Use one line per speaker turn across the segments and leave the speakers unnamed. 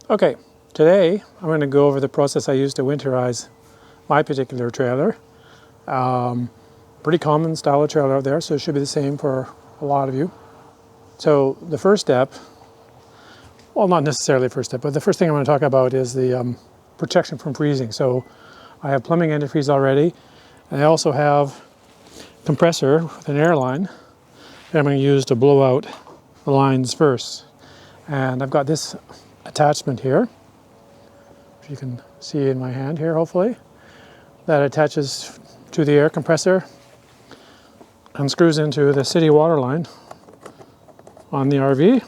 Okay, today I'm going to go over the process I used to winterize my particular trailer. Pretty common style of trailer out there, so it should be the same for a lot of you. So the first step, well, not necessarily the first step, but the first thing I want to talk about is the protection from freezing. So I have plumbing antifreeze already, and I also have compressor with an air line that I'm going to use to blow out the lines first. And I've got this attachment here, which you can see in my hand here hopefully, that attaches to the air compressor and screws into the city water line on the RV.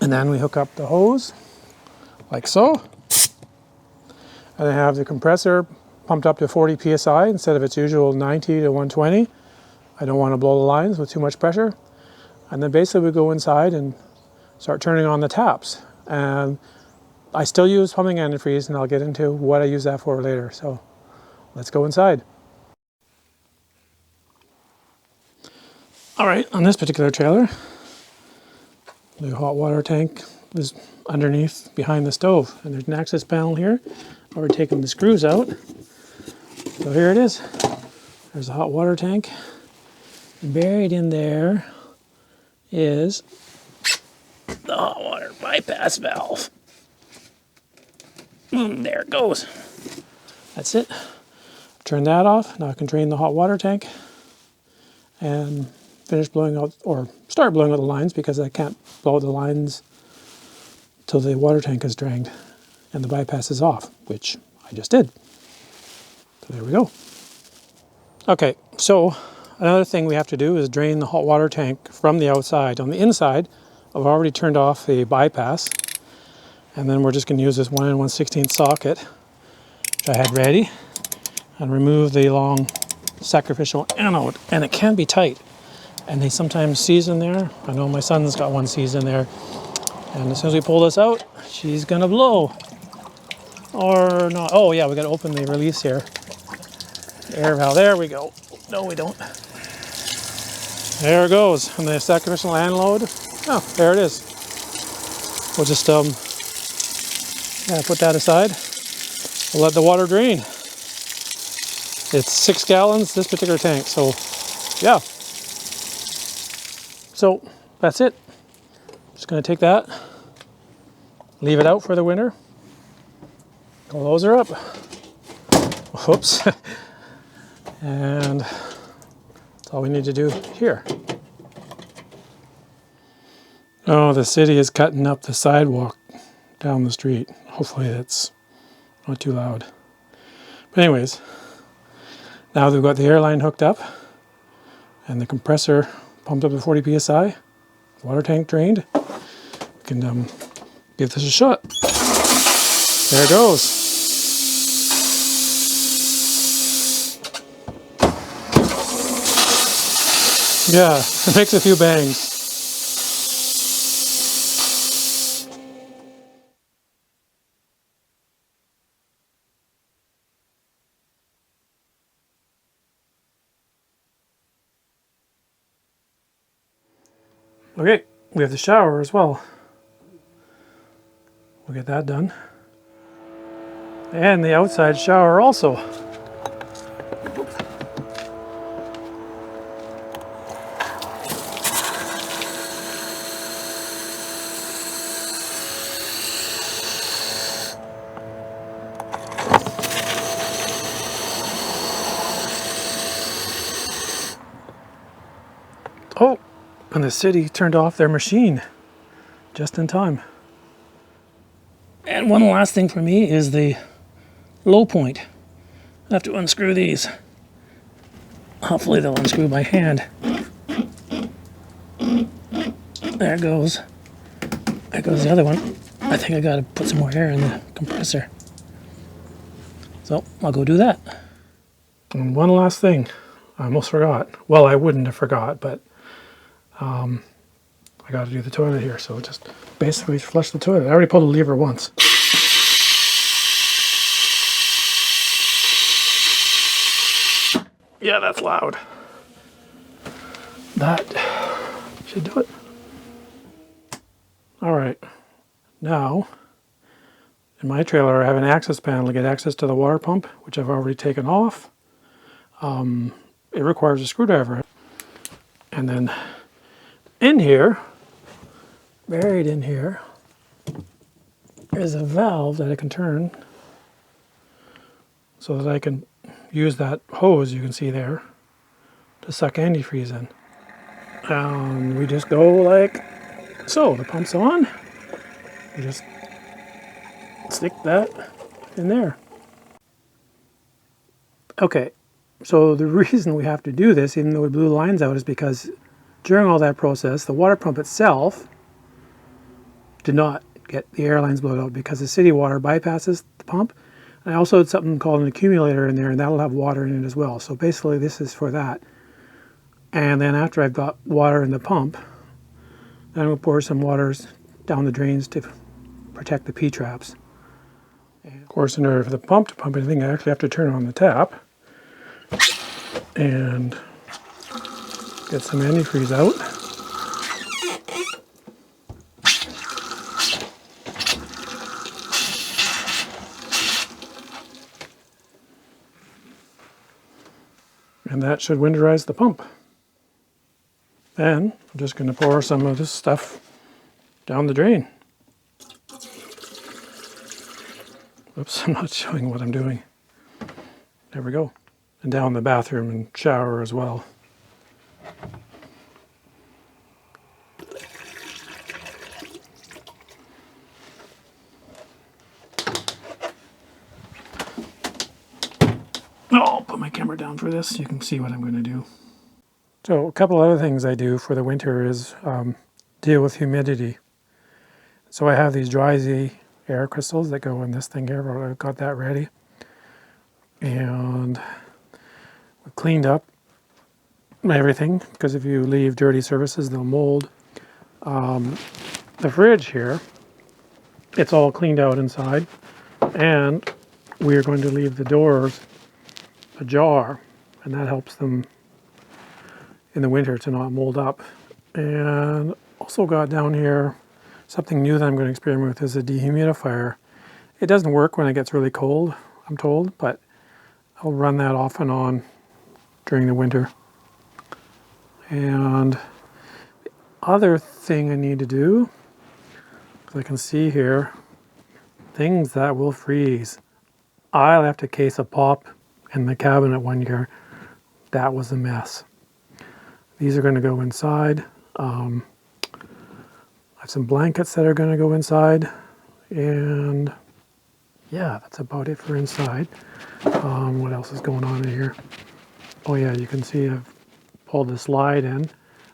And then we hook up the hose like so. And I have the compressor pumped up to 40 psi instead of its usual 90 to 120. I don't want to blow the lines with too much pressure. And then basically we go inside and start turning on the taps. And I still use plumbing antifreeze, and I'll get into what I use that for later. So let's go inside. All right, on this particular trailer, the hot water tank is underneath behind the stove, and there's an access panel here. I've already taken the screws out. So here it is. There's a hot water tank. And buried in there is the hot water bypass valve. There it goes. That's it. Turn that off. Now I can drain the hot water tank and finish blowing out, or start blowing out the lines, because I can't blow out the lines till the water tank is drained and the bypass is off, which I just did. So there we go. Okay, so another thing we have to do is drain the hot water tank from the outside. On the inside, I've already turned off the bypass, and then we're just going to use this 1 1/16 socket, which I had ready, and remove the long sacrificial anode. And it can be tight, and they sometimes seize in there. I know my son's got one seized in there, and as soon as we pull this out, she's going to blow. Or not. Oh yeah, we got to open the release here. Air valve, there we go. No, we don't. There it goes, and the sacrificial anode. Oh, there it is. We'll just put that aside. We'll let the water drain. It's 6 gallons, this particular tank, so yeah. So that's it. Just gonna take that, leave it out for the winter, close her up. Whoops. And that's all we need to do here. Oh, the city is cutting up the sidewalk down the street. Hopefully that's not too loud. But anyways, now we've got the airline hooked up and the compressor pumped up to 40 psi, water tank drained. We can give this a shot. There it goes. Yeah, it makes a few bangs. Okay, we have the shower as well. We'll get that done. And the outside shower also. Oh, and the city turned off their machine just in time. And one last thing for me is the low point. I have to unscrew these. Hopefully they'll unscrew by hand. There it goes. There goes the other one. I think I gotta put some more air in the compressor. So I'll go do that. And one last thing. I almost forgot. Well, I wouldn't have forgot, but I got to do the toilet here, so just basically flush the toilet. I already pulled the lever once. Yeah, that's loud. That should do it. All right, Now, in my trailer, I have an access panel to get access to the water pump, which I've already taken off. It requires a screwdriver. And then in here, buried in here, is a valve that I can turn so that I can use that hose you can see there to suck antifreeze in. And we just go like so. The pump's on. We just stick that in there. Okay, so the reason we have to do this, even though we blew the lines out, is because during all that process, the water pump itself did not get the air lines blown out because the city water bypasses the pump. And I also had something called an accumulator in there, and that'll have water in it as well. So basically this is for that. And then after I've got water in the pump, then we'll pour some waters down the drains to protect the P-traps. Of course, in order for the pump to pump anything, I actually have to turn on the tap and get some antifreeze out. And that should winterize the pump. Then I'm just going to pour some of this stuff down the drain. Oops, I'm not showing what I'm doing. There we go. And down the bathroom and shower as well. I'll put my camera down for this so you can see what I'm going to do. So a couple other things I do for the winter is deal with humidity. So I have these dry-z air crystals that go in this thing here. I've got that ready. And we cleaned up everything, because if you leave dirty surfaces, they'll mold. The fridge here, it's all cleaned out inside. And we are going to leave the doors ajar, and that helps them in the winter to not mold up. And also got down here something new that I'm going to experiment with is a dehumidifier. It doesn't work when it gets really cold, I'm told, but I'll run that off and on during the winter. And the other thing I need to do, because I can see here, things that will freeze. I left a case of pop in the cabinet one year. That was a mess. These are going to go inside. I have some blankets that are going to go inside. And yeah, that's about it for inside. What else is going on in here? Oh yeah, you can see I've pulled the slide in.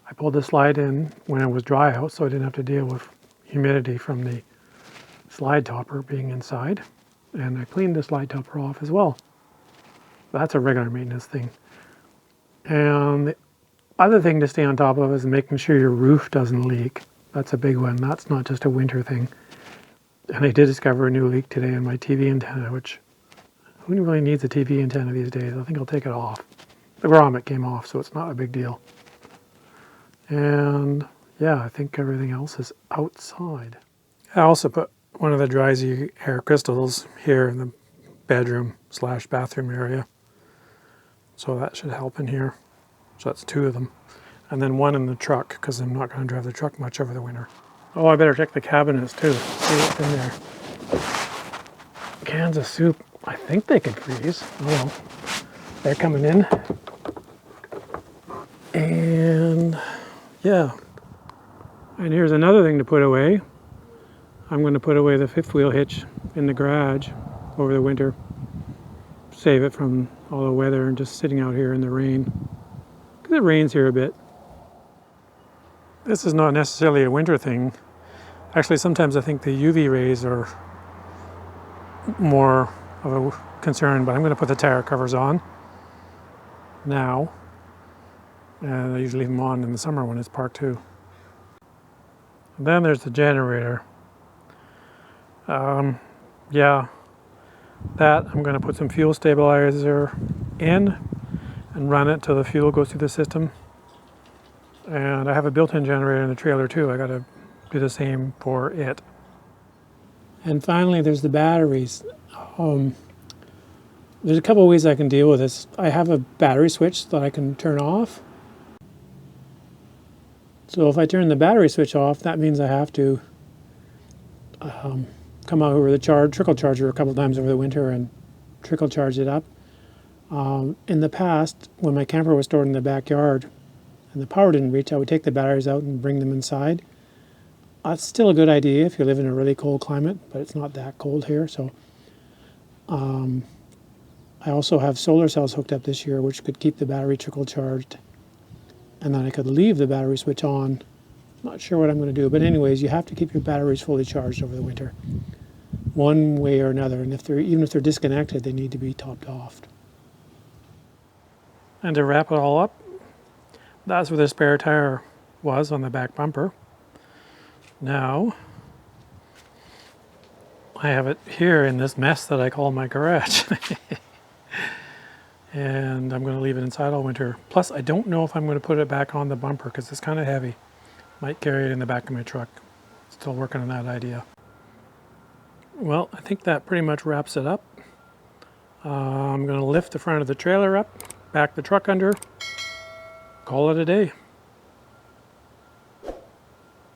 I pulled the slide in when it was dry out, so I didn't have to deal with humidity from the slide topper being inside. And I cleaned the slide topper off as well. That's a regular maintenance thing. And the other thing to stay on top of is making sure your roof doesn't leak. That's a big one. That's not just a winter thing. And I did discover a new leak today in my TV antenna, which who really needs a TV antenna these days? I think I'll take it off. The grommet came off, so it's not a big deal. And yeah, I think everything else is outside. I also put one of the dry-z air crystals here in the bedroom / bathroom area. So that should help in here. So that's 2 of them. And then 1 in the truck, because I'm not going to drive the truck much over the winter. Oh, I better check the cabinets too. See what's in there. Cans of soup. I think they could freeze. Oh well. They're coming in. And yeah. And here's another thing to put away. I'm going to put away the 5th wheel hitch in the garage over the winter. Save it from all the weather and just sitting out here in the rain. Because it rains here a bit. This is not necessarily a winter thing. Actually, sometimes I think the UV rays are more of a concern, but I'm going to put the tire covers on now. And I usually leave them on in the summer when it's parked too. And then there's the generator. Yeah, that I'm going to put some fuel stabilizer in and run it till the fuel goes through the system. And I have a built-in generator in the trailer too. I got to do the same for it. And finally, there's the batteries. There's a couple of ways I can deal with this. I have a battery switch that I can turn off. So if I turn the battery switch off, that means I have to come out over the trickle charger a couple times over the winter and trickle charge it up. In the past, when my camper was stored in the backyard and the power didn't reach, I would take the batteries out and bring them inside. That's still a good idea if you live in a really cold climate, but it's not that cold here. So I also have solar cells hooked up this year, which could keep the battery trickle charged. And then I could leave the battery switch on. Not sure what I'm going to do, but anyways, you have to keep your batteries fully charged over the winter, one way or another. And even if they're disconnected, they need to be topped off. And to wrap it all up, that's where the spare tire was on the back bumper. Now, I have it here in this mess that I call my garage. And I'm going to leave it inside all winter. Plus, I don't know if I'm going to put it back on the bumper because it's kind of heavy. Might carry it in the back of my truck. Still working on that idea. Well, I think that pretty much wraps it up. I'm going to lift the front of the trailer up, back the truck under, call it a day.